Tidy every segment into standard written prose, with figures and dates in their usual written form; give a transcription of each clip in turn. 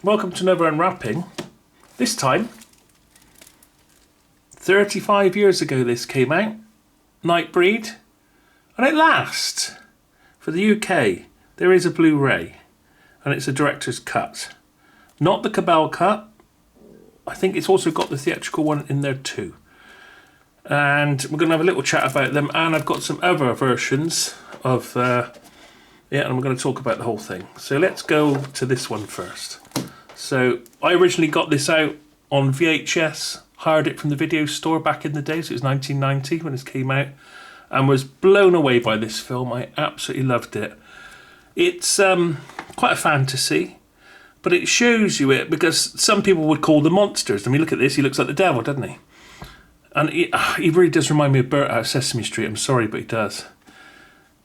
welcome to another unwrapping. This time, 35 years ago this came out, Nightbreed, and at last, for the UK, there is a Blu-ray, and it's a director's cut. Not the Cabal cut, I think it's also got the theatrical one in there too. And we're going to have a little chat about them, and I've got some other versions of, and I'm going to talk about the whole thing. So let's go to this one first. So I originally got this out on VHS, hired it from the video store back in the day, so it was 1990 when this came out, and was blown away by this film. I absolutely loved it. It's quite a fantasy, but it shows you it because some people would call them monsters. I mean, look at this, he looks like the devil, doesn't he? And he really does remind me of Bert out of Sesame Street. I'm sorry, but he does.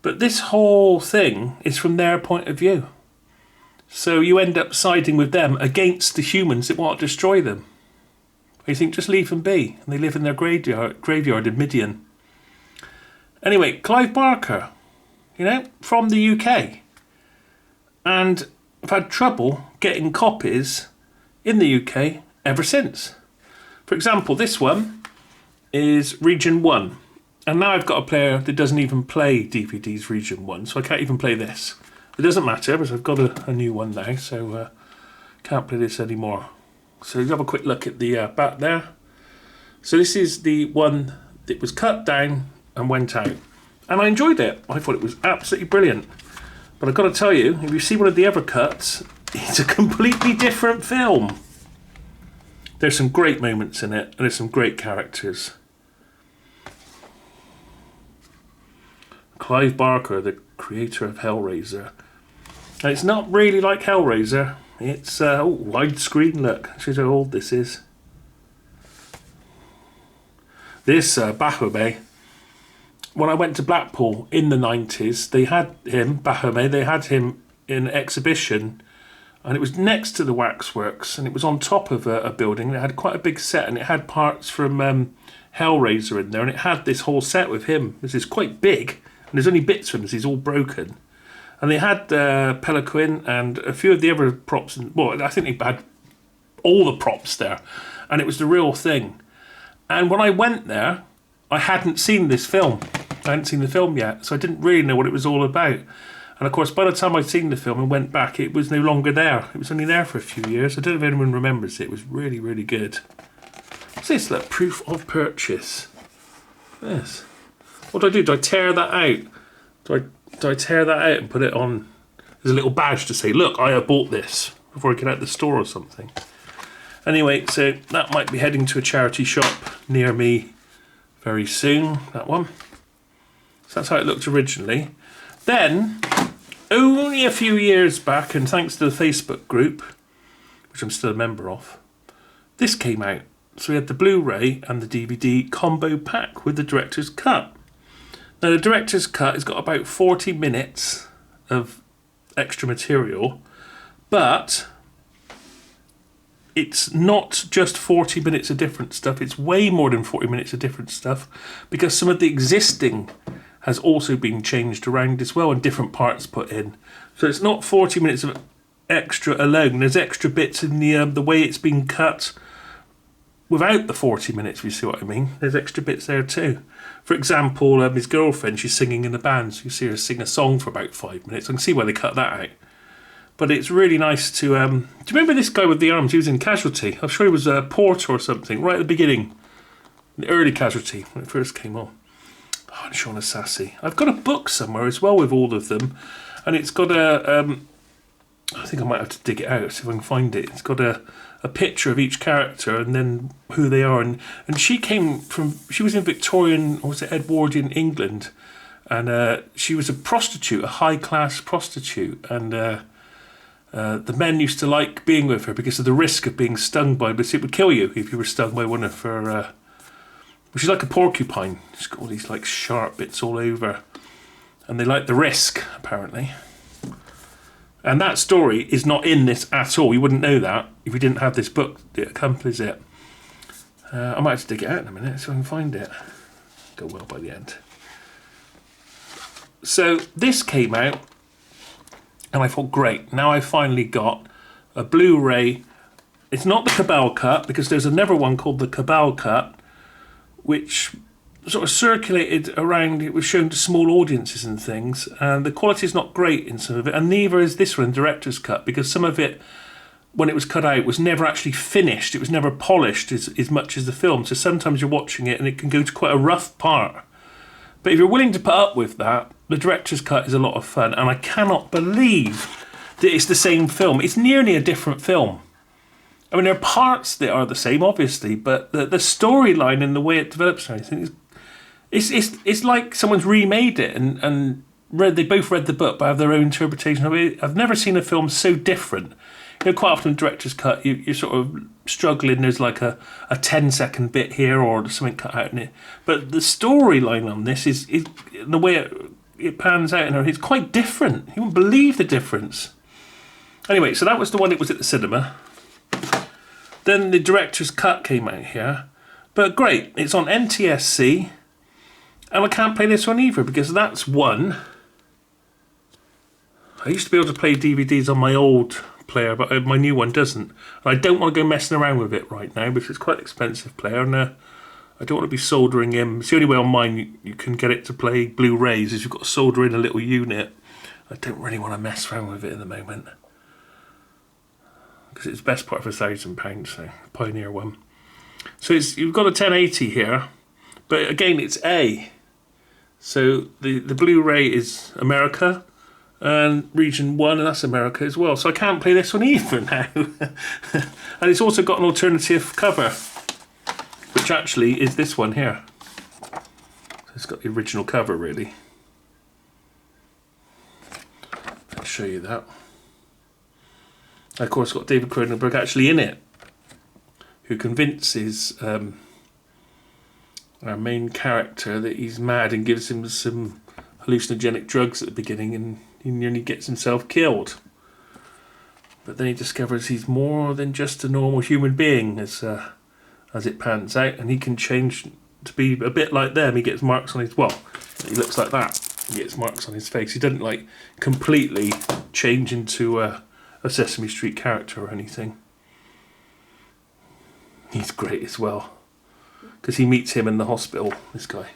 But this whole thing is from their point of view. So you end up siding with them against the humans that want to destroy them. You think, just leave them be. And they live in their graveyard in Midian. Anyway, Clive Barker, from the UK. And I've had trouble getting copies in the UK ever since. For example, this one is Region 1. And now I've got a player that doesn't even play DVDs Region 1, so I can't even play this. It doesn't matter, because I've got a new one now, so can't play this anymore. So you have a quick look at the back there. So this is the one that was cut down and went out. And I enjoyed it. I thought it was absolutely brilliant. But I've got to tell you, if you see one of the other cuts, it's a completely different film. There's some great moments in it, and there's some great characters. Clive Barker, the creator of Hellraiser. And it's not really like Hellraiser. It's widescreen look. Shows how old this is. This Baphomet. When I went to Blackpool in the 90s, they had him, Baphomet, they had him in an exhibition, and it was next to the waxworks, and it was on top of a building. It had quite a big set, and it had parts from Hellraiser in there, and it had this whole set with him. This is quite big, and there's only bits from him, he's all broken. And they had Pelican and a few of the other props. Well, I think they had all the props there. And it was the real thing. And when I went there, I hadn't seen this film. I hadn't seen the film yet. So I didn't really know what it was all about. And of course, by the time I'd seen the film and went back, it was no longer there. It was only there for a few years. I don't know if anyone remembers it. It was really, really good. What's this? Look, proof of purchase. Yes. What do I do? Do I tear that out? Do I tear that out and put it on? There's a little badge to say, look, I have bought this before I get out the store or something. Anyway, so that might be heading to a charity shop near me very soon, that one. So that's how it looked originally. Then, only a few years back, and thanks to the Facebook group, which I'm still a member of, this came out. So we had the Blu-ray and the DVD combo pack with the director's cut. Now the director's cut has got about 40 minutes of extra material, but it's not just 40 minutes of different stuff, it's way more than 40 minutes of different stuff, because some of the existing has also been changed around as well and different parts put in. So it's not 40 minutes of extra alone, there's extra bits in the way it's been cut without the 40 minutes, if you see what I mean. There's extra bits there too. For example, his girlfriend, she's singing in the band, so you see her sing a song for about 5 minutes. I can see why they cut that out. But it's really nice to... do you remember this guy with the arms? He was in Casualty. I'm sure he was a porter or something, right at the beginning. The early Casualty, when it first came on. Oh, and Shaun Sassy. I've got a book somewhere as well with all of them. And it's got a... I think I might have to dig it out, see if I can find it. It's got a picture of each character and then who they are. And she came from... She was in Victorian, or was it Edwardian England. And she was a prostitute, a high-class prostitute. And the men used to like being with her because of the risk of being stung by... But it would kill you if you were stung by one of her... she's like a porcupine. She's got all these like sharp bits all over. And they like the risk, apparently. And that story is not in this at all. You wouldn't know that if you didn't have this book that accompanies it. I might have to dig it out in a minute so I can find it. Go well by the end. So this came out and I thought, great, now I finally got a Blu-ray. It's not the Cabal cut, because there's another one called the Cabal cut, which sort of circulated around. It was shown to small audiences and things, and the quality is not great in some of it, and neither is this one, director's cut, because some of it, when it was cut out, was never actually finished. It was never polished as much as the film, so sometimes you're watching it and it can go to quite a rough part. But if you're willing to put up with that, the director's cut is a lot of fun, and I cannot believe that it's the same film. It's nearly a different film. I mean, there are parts that are the same, obviously, but the storyline and the way it develops and everything it's like someone's remade it and they both read the book but have their own interpretation of it. I've never seen a film so different. You know, quite often director's cut, you're sort of struggling. There's like a 10-second bit here or something cut out in it. But the storyline on this is the way it pans out, and it's quite different. You wouldn't believe the difference. Anyway, so that was the one that was at the cinema. Then the director's cut came out here. But great, it's on NTSC. And I can't play this one either, because that's one. I used to be able to play DVDs on my old player, but my new one doesn't. And I don't want to go messing around with it right now, because it's quite an expensive player, and I don't want to be soldering in. It's the only way on mine you can get it to play Blu-rays is you've got to solder in a little unit. I don't really want to mess around with it at the moment, because it's the best part of £1,000, so Pioneer one. So you've got a 1080 here, but again it's A. So the Blu-ray is America, and region 1, and that's America as well. So I can't play this one either now. And it's also got an alternative cover, which actually is this one here. So it's got the original cover, really. I'll show you that. And of course, it's got David Cronenberg actually in it, who convinces our main character that he's mad and gives him some hallucinogenic drugs at the beginning, and he nearly gets himself killed. But then he discovers he's more than just a normal human being as it pans out, and he can change to be a bit like them. He gets marks on his, he looks like that. He gets marks on his face. He doesn't like completely change into a Sesame Street character or anything. He's great as well, because he meets him in the hospital, this guy.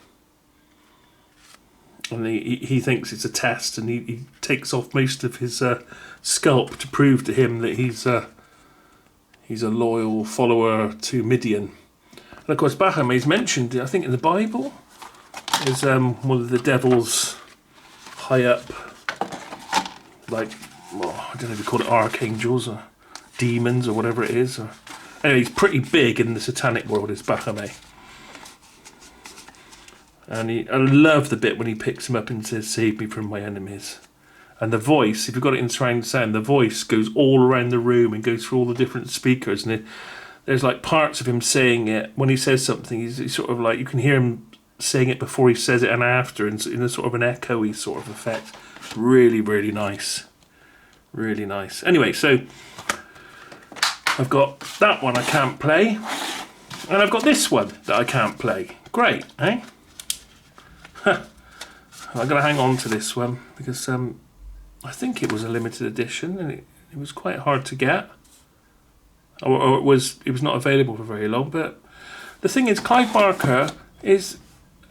And he thinks it's a test, and he takes off most of his scalp to prove to him that he's a loyal follower to Midian. And of course Baphomet is mentioned, I think, in the Bible as one of the devil's high up, like, I don't know if you call it archangels or demons or whatever it is. Anyway, he's pretty big in the satanic world, is Baphomet. And I love the bit when he picks him up and says, "Save me from my enemies." And the voice, if you've got it in surround sound, the voice goes all around the room and goes through all the different speakers. And there's like parts of him saying it. When he says something, he's sort of like, you can hear him saying it before he says it and after, in a sort of an echoey sort of effect. Really, really nice. Really nice. Anyway, so I've got that one I can't play. And I've got this one that I can't play. Great, eh? I'm going to hang on to this one because I think it was a limited edition, and it was quite hard to get, or it was not available for very long. But the thing is, Clive Barker is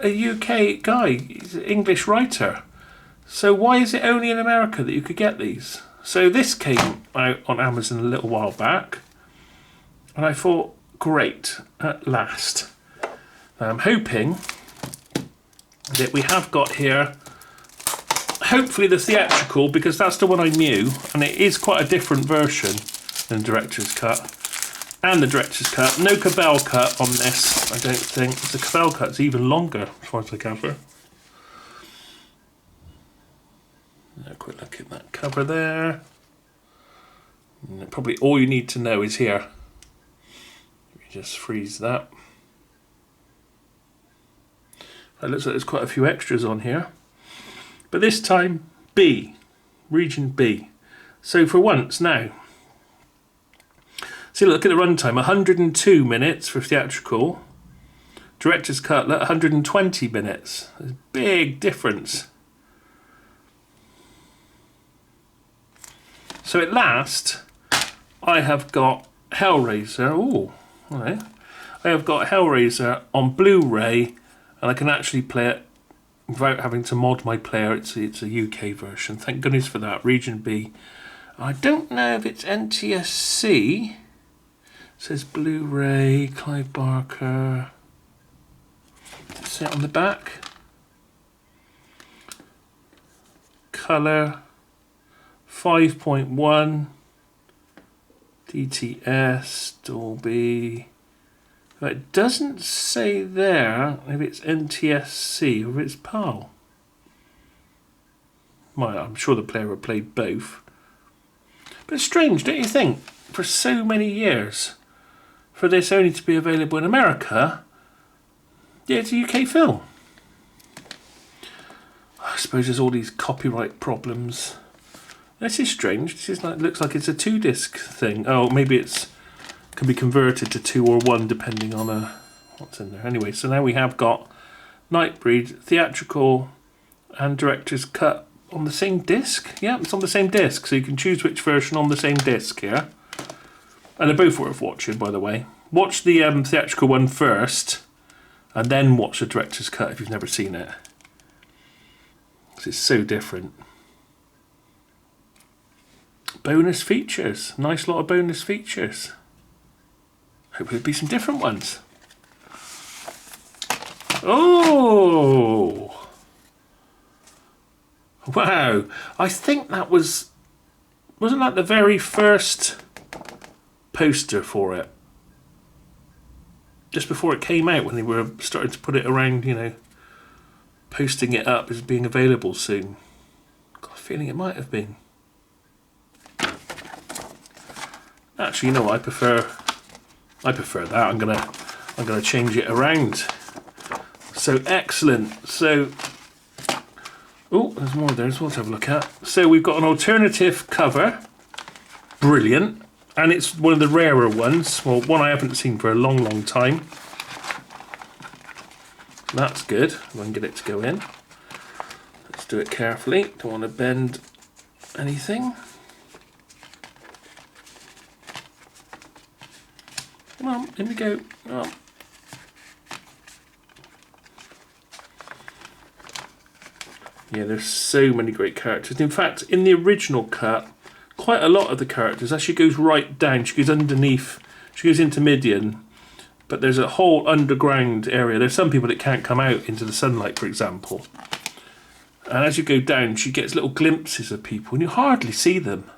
a UK guy. He's an English writer. So why is it only in America that you could get these? So this came out on Amazon a little while back, and I thought, great, at last. I'm hoping that we have got here, hopefully the theatrical, because that's the one I knew, and it is quite a different version than the director's cut. And the director's cut, no Cabal cut on this, I don't think. The Cabal cut's even longer, as far as I gather. A quick look at that cover there. And probably all you need to know is here. Let me just freeze that. It looks like there's quite a few extras on here. But this time, B. Region B. So for once now. See, look at the runtime. 102 minutes for theatrical. Director's cut, 120 minutes. There's a big difference. So at last, I have got Hellraiser. Oh, all right. I have got Hellraiser on Blu-ray, and I can actually play it without having to mod my player. It's a UK version. Thank goodness for that. Region B. I don't know if it's NTSC. It says Blu-ray, Clive Barker. Does it say it on the back? Colour 5.1 DTS Dolby. It doesn't say there if it's NTSC or if it's PAL. Well, I'm sure the player would play both. But it's strange, don't you think? For so many years, for this only to be available in America, yeah, it's a UK film. I suppose there's all these copyright problems. This is strange. This is looks like it's a 2-disc thing. Oh, maybe it's can be converted to 2 or 1 depending on what's in there. Anyway, so now we have got Nightbreed theatrical and director's cut on the same disc. Yeah, it's on the same disc, so you can choose which version on the same disc here. And they're both worth watching, by the way. Watch the theatrical one first, and then watch the director's cut if you've never seen it. Because it's so different. Bonus features. Nice lot of bonus features. Hope there'll be some different ones. Oh! Wow. I think that wasn't that the very first poster for it? Just before it came out, when they were starting to put it around, you know, posting it up as being available soon. Got a feeling it might have been. Actually, you know what? I prefer that. I'm gonna change it around. So excellent. So, oh, there's more there as well to have a look at. So we've got an alternative cover. Brilliant. And it's one of the rarer ones. Well, one I haven't seen for a long, long time. That's good. If I can get it to go in. Let's do it carefully. Don't want to bend anything. Come on, in we go. Oh. Yeah, there's so many great characters. In fact, in the original cut, quite a lot of the characters actually goes right down. She goes underneath. She goes into Midian. But there's a whole underground area. There's some people that can't come out into the sunlight, for example. And as you go down, she gets little glimpses of people, and you hardly see them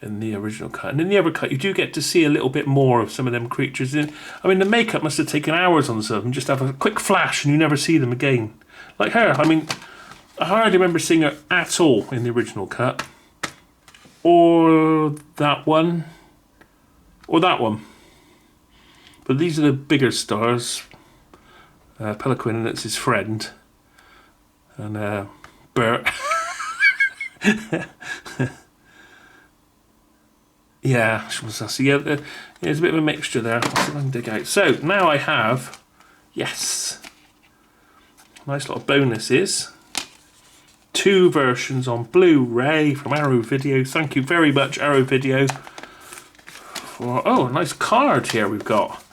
in the original cut. And in the other cut, you do get to see a little bit more of some of them creatures. I mean, the makeup must have taken hours on some of them. Just have a quick flash, and you never see them again. Like her, I mean, I hardly remember seeing her at all in the original cut. Or that one. Or that one. But these are the bigger stars. Pelican, and it's his friend. And Bert. Yeah, there's a bit of a mixture there. Let's see if I can dig out. So now I have, yes, nice lot of bonuses. 2 versions on Blu-ray from Arrow Video. Thank you very much, Arrow Video. Oh, a nice card here we've got.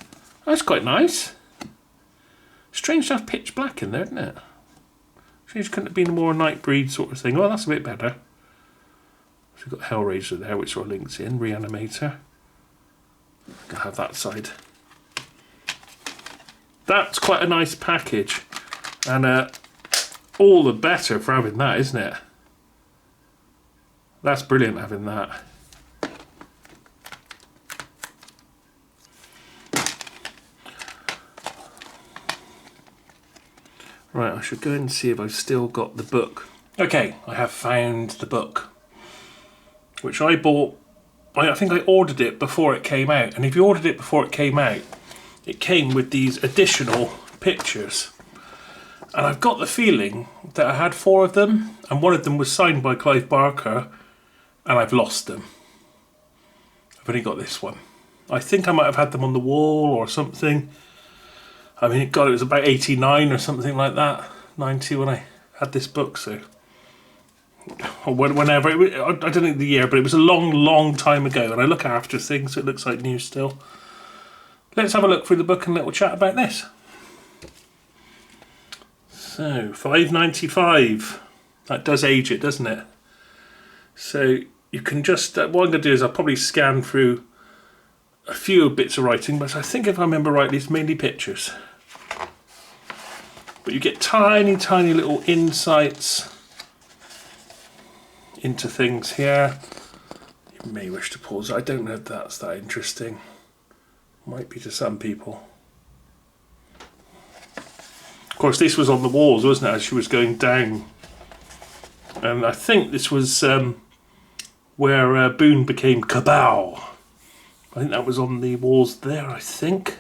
That's quite nice. Strange to have pitch black in there, isn't it? Strange couldn't have been a more Nightbreed sort of thing. Oh, that's a bit better. So we've got Hellraiser there, which sort of links in. Reanimator. Gotta have that side. That's quite a nice package. And all the better for having that, isn't it? That's brilliant having that. Right, I should go and see if I've still got the book. Okay, I have found the book, which I bought. I think I ordered it before it came out. And if you ordered it before it came out, it came with these additional pictures. And I've got the feeling that I had 4 of them, and one of them was signed by Clive Barker, and I've lost them. I've only got this one. I think I might have had them on the wall or something. I mean, God, it was about 89 or something like that, 90 when I had this book, so or whenever. I don't know the year, but it was a long time ago. And I look after things, so it looks like new still. Let's have a look through the book and a little chat about this. So, $5.95. That does age it, doesn't it? So you can just, what I'm going to do is I'll probably scan through a few bits of writing, but I think if I remember rightly, it's mainly pictures. But you get tiny little insights into things here. You may wish to pause. I don't know if that's that interesting. Might be to some people. Of course, this was on the walls, wasn't it, as she was going down. And I think this was where Boone became Cabal. I think that was on the walls there, I think.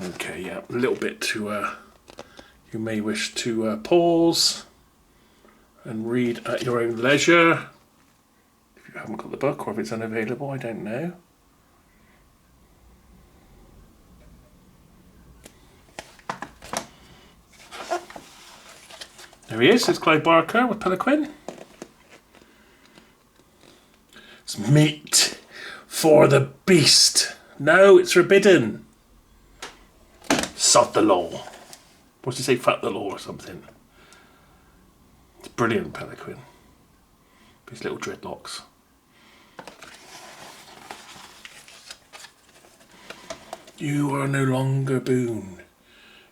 Okay, yeah, a little bit to, you may wish to pause and read at your own leisure. If you haven't got the book, or if it's unavailable, I don't know. There he is, it's Clive Barker with Peliquin. It's meat for the beast. No, it's forbidden. Sod the law. What's he say? Fuck the law or something. It's brilliant, Peliquin. His little dreadlocks. You are no longer Boone.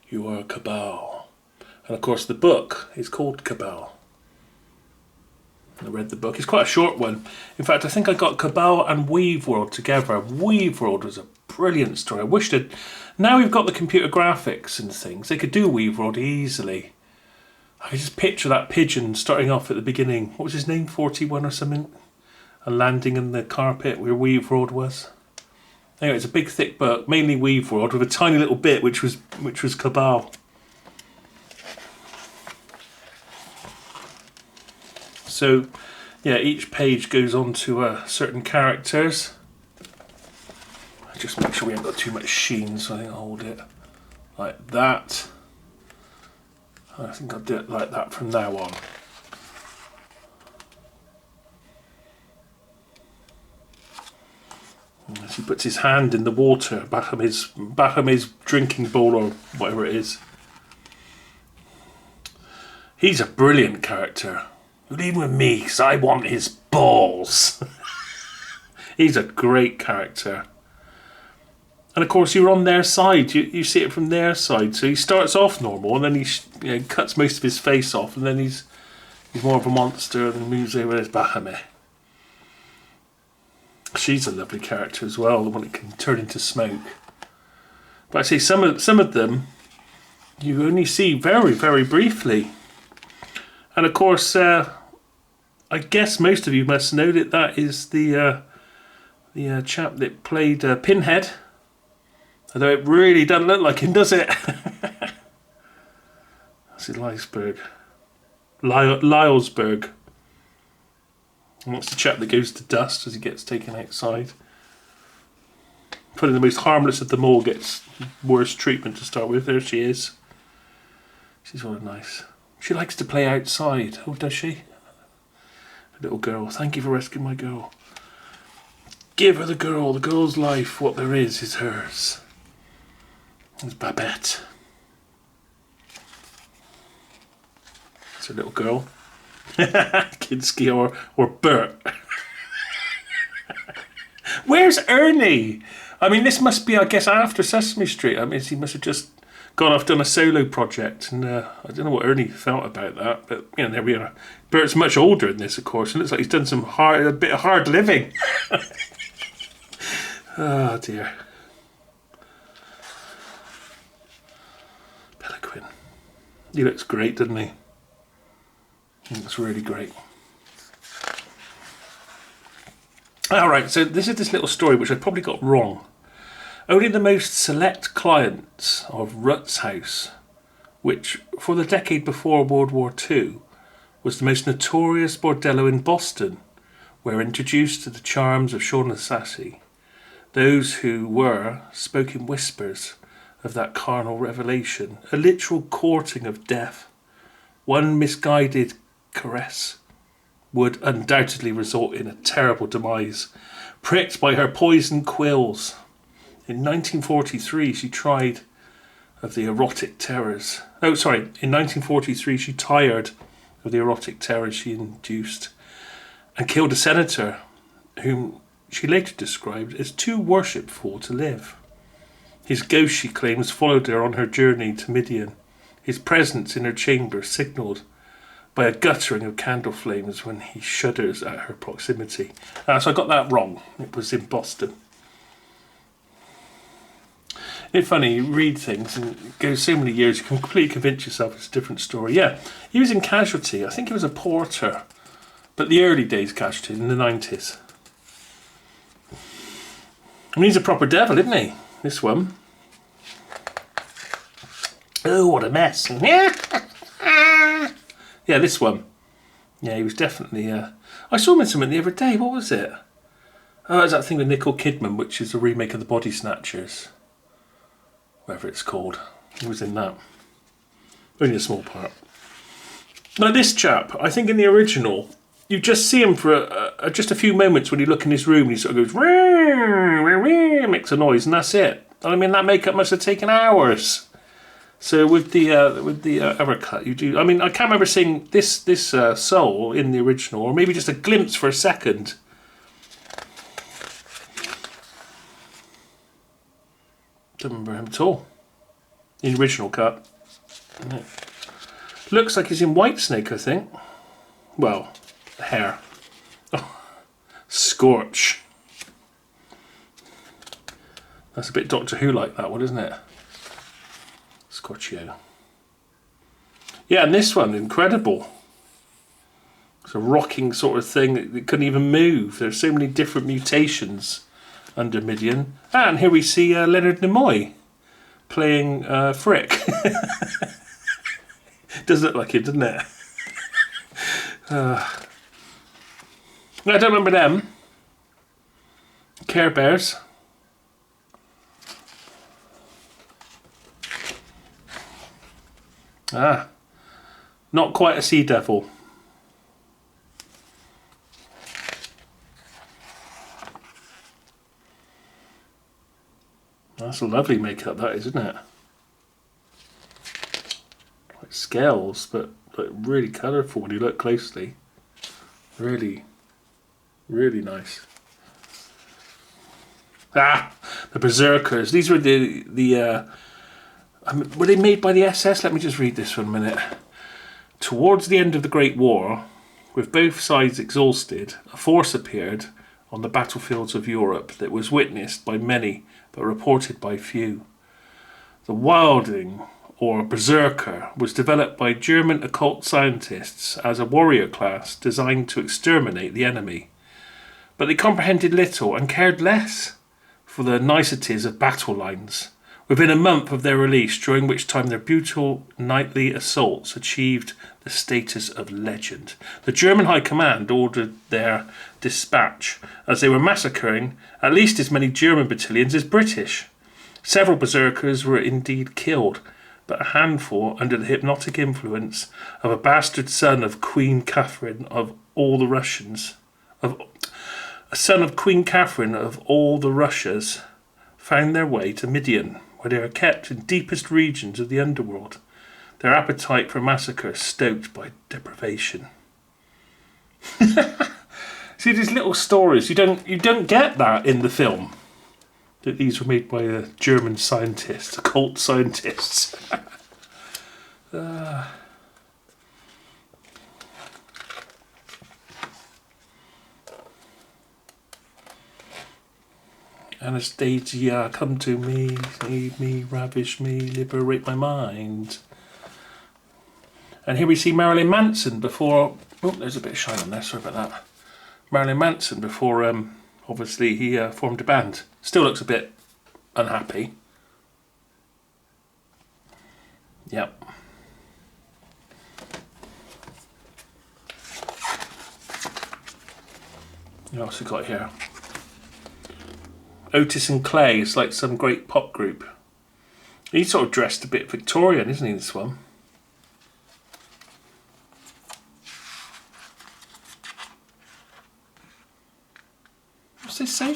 You are Cabal. And of course the book is called Cabal. I read the book. It's quite a short one. In fact, I think I got Cabal and Weave World together. Weave World was a brilliant story. I wish that now we've got the computer graphics and things, they could do Weave World easily. I could just picture that pigeon starting off at the beginning. What was his name? 41 or something? And landing in the carpet where Weave World was. Anyway, it's a big thick book, mainly Weave World, with a tiny little bit which was Cabal. So, yeah, each page goes on to certain characters. Just make sure we haven't got too much sheen, so I think I'll hold it like that. I think I'll do it like that from now on. As he puts his hand in the water, back of his drinking bowl or whatever it is. He's a brilliant character. Leave him with me, because I want his balls. He's a great character. And of course, you're on their side. You see it from their side. So he starts off normal, and then he cuts most of his face off, and then he's more of a monster, and moves over as Bahamut. She's a lovely character as well, the one that can turn into smoke. But I say some of them you only see very briefly. And of course, I guess most of you must know that is the chap that played Pinhead. Although it really doesn't look like him, does it? That's it, Lylesburg. Lylesburg. And that's the chap that goes to dust as he gets taken outside. Probably the most harmless of them all gets worse treatment to start with. There she is. She's all nice. She likes to play outside. Oh, does she? Little girl. Thank you for rescuing my girl. Give her the girl. The girl's life. What there is hers. It's Babette. It's a little girl. Kinski or Bert. Where's Ernie? I mean, this must be, I guess, after Sesame Street. I mean, he must have just gone off, done a solo project, and I don't know what Ernie felt about that, but you know, there we are. Bert's much older in this, of course, and it looks like he's done a bit of hard living. Oh dear. Peliquin. He looks great, doesn't he? He looks really great. Alright, so this is this little story which I probably got wrong. Only the most select clients of Rutt's House, which for the decade before World War II was the most notorious bordello in Boston, were introduced to the charms of Shaughnessy. Those who were spoke in whispers of that carnal revelation, a literal courting of death. One misguided caress would undoubtedly result in a terrible demise, pricked by her poisoned quills. In 1943, she tried of the erotic terrors. In 1943, she tired of the erotic terrors she induced and killed a senator whom she later described as too worshipful to live. His ghost, she claims, followed her on her journey to Midian, his presence in her chamber signalled by a guttering of candle flames when he shudders at her proximity. So I got that wrong. It was in Boston. It's funny, you read things and it goes so many years, you can completely convince yourself it's a different story. Yeah, he was in Casualty. I think he was a porter, but the early days Casualty, in the 90s. And he's a proper devil, isn't he? This one. Oh, what a mess. Yeah, this one. Yeah, he was definitely... I saw him in something the other day. What was it? Oh, it was that thing with Nicole Kidman, which is a remake of The Body Snatchers. Whatever it's called. He was in that. Only a small part. Now, this chap, I think in the original, you just see him for just a few moments when you look in his room and he sort of goes... makes a noise, and that's it. I mean, that makeup must have taken hours. So with the other cut, you do. I mean, I can't remember seeing this soul in the original, or maybe just a glimpse for a second. Don't remember him at all. In the original cut. No. Looks like he's in Whitesnake, I think. Well, hair. Oh, Scorch. That's a bit Doctor Who like, that one, isn't it? Scorchio. Yeah, and this one, incredible. It's a rocking sort of thing that couldn't even move. There's so many different mutations under Midian. And here we see Leonard Nimoy playing Frick. Does look like it, doesn't it? I don't remember them. Care Bears. Not quite a sea devil. That's a lovely makeup, that is, isn't it? Like scales, but like really colourful when you look closely. Really, really nice. The Berserkers. These were were they made by the SS? Let me just read this for a minute. Towards the end of the Great War, with both sides exhausted, a force appeared on the battlefields of Europe that was witnessed by many but reported by few. The Wilding, or Berserker, was developed by German occult scientists as a warrior class designed to exterminate the enemy. But they comprehended little and cared less for the niceties of battle lines. Within a month of their release, during which time their brutal nightly assaults achieved the status of legend, the German High Command ordered their dispatch, as they were massacring at least as many German battalions as British. Several berserkers were indeed killed, but a handful under the hypnotic influence of a bastard son of Queen Catherine of all the Russians, found their way to Midian, where they are kept in deepest regions of the underworld, their appetite for massacre stoked by deprivation. See, these little stories, you don't get that in the film. That these were made by German scientists, occult scientists. Anastasia, come to me, save me, ravish me, liberate my mind. And here we see Marilyn Manson before... Oh, there's a bit of shine on there, sorry about that. Marilyn Manson before, obviously, he formed a band. Still looks a bit unhappy. Yep. What else we got here? Otis and Clay, it's like some great pop group. He's sort of dressed a bit Victorian, isn't he, this one? What's this say?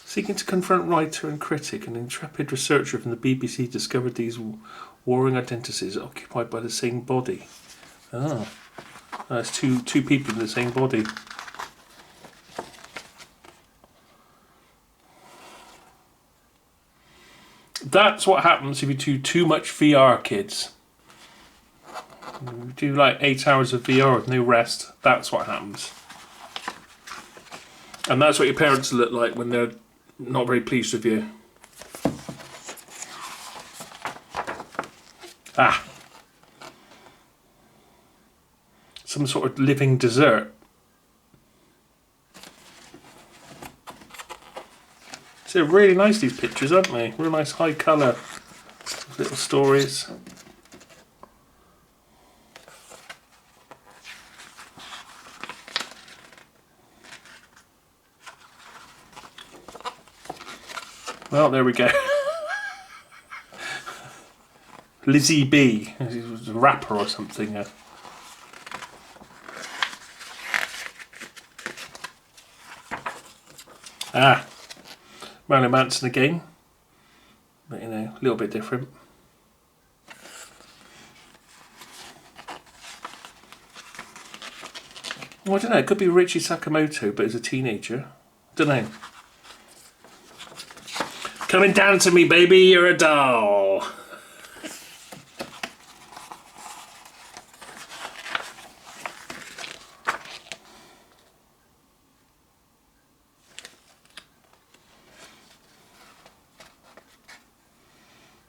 Seeking to confront writer and critic, an intrepid researcher from the BBC discovered these warring identities occupied by the same body. Oh, that's two people in the same body. That's what happens if you do too much VR, kids. You do like 8 hours of VR with no rest. That's what happens. And that's what your parents look like when they're not very pleased with you. Ah. Some sort of living dessert. So they're really nice, these pictures, aren't they? Real nice high colour little stories. Well, there we go. Lizzie B. He was a rapper or something. Ah, Marilyn Manson again. But, you know, a little bit different. Well, I don't know. It could be Richie Sakamoto, but as a teenager. Don't know. Coming down to me, baby, you're a doll.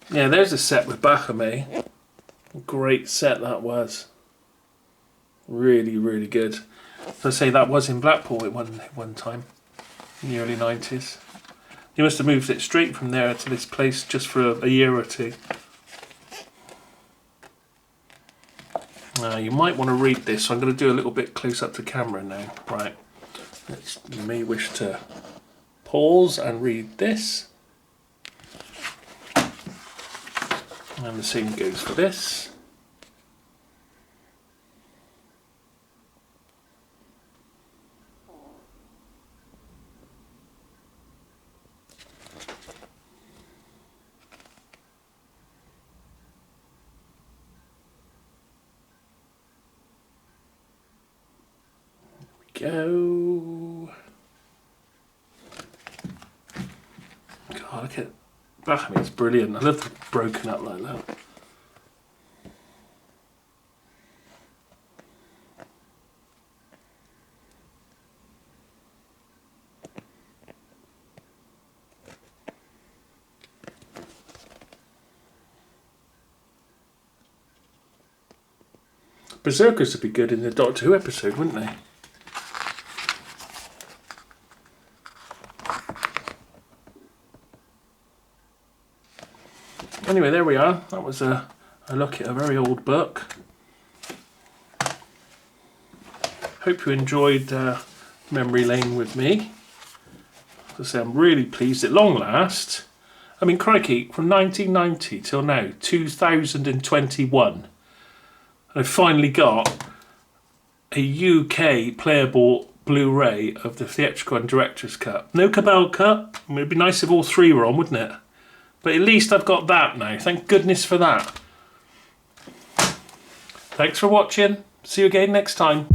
Yeah, there's a set with Baphomet. Great set that was. Really, really good. So I say that was in Blackpool at one time, in the early 90s. He must have moved it straight from there to this place just for a year or two. Now you might want to read this, so I'm going to do a little bit close up to camera now. Right, you may wish to pause and read this. And the same goes for this. Go. God, look at Baphomet, it's brilliant. I love the broken up like that. Berserkers would be good in the Doctor Who episode, wouldn't they? Anyway, there we are. That was a look at a very old book. Hope you enjoyed Memory Lane with me. As I say, I'm really pleased at long last. I mean, crikey, from 1990 till now, 2021. I finally got a UK playable Blu-ray of the theatrical and director's cut. No Cabal cut. I mean, it'd be nice if all three were on, wouldn't it? But at least I've got that now. Thank goodness for that. Thanks for watching. See you again next time.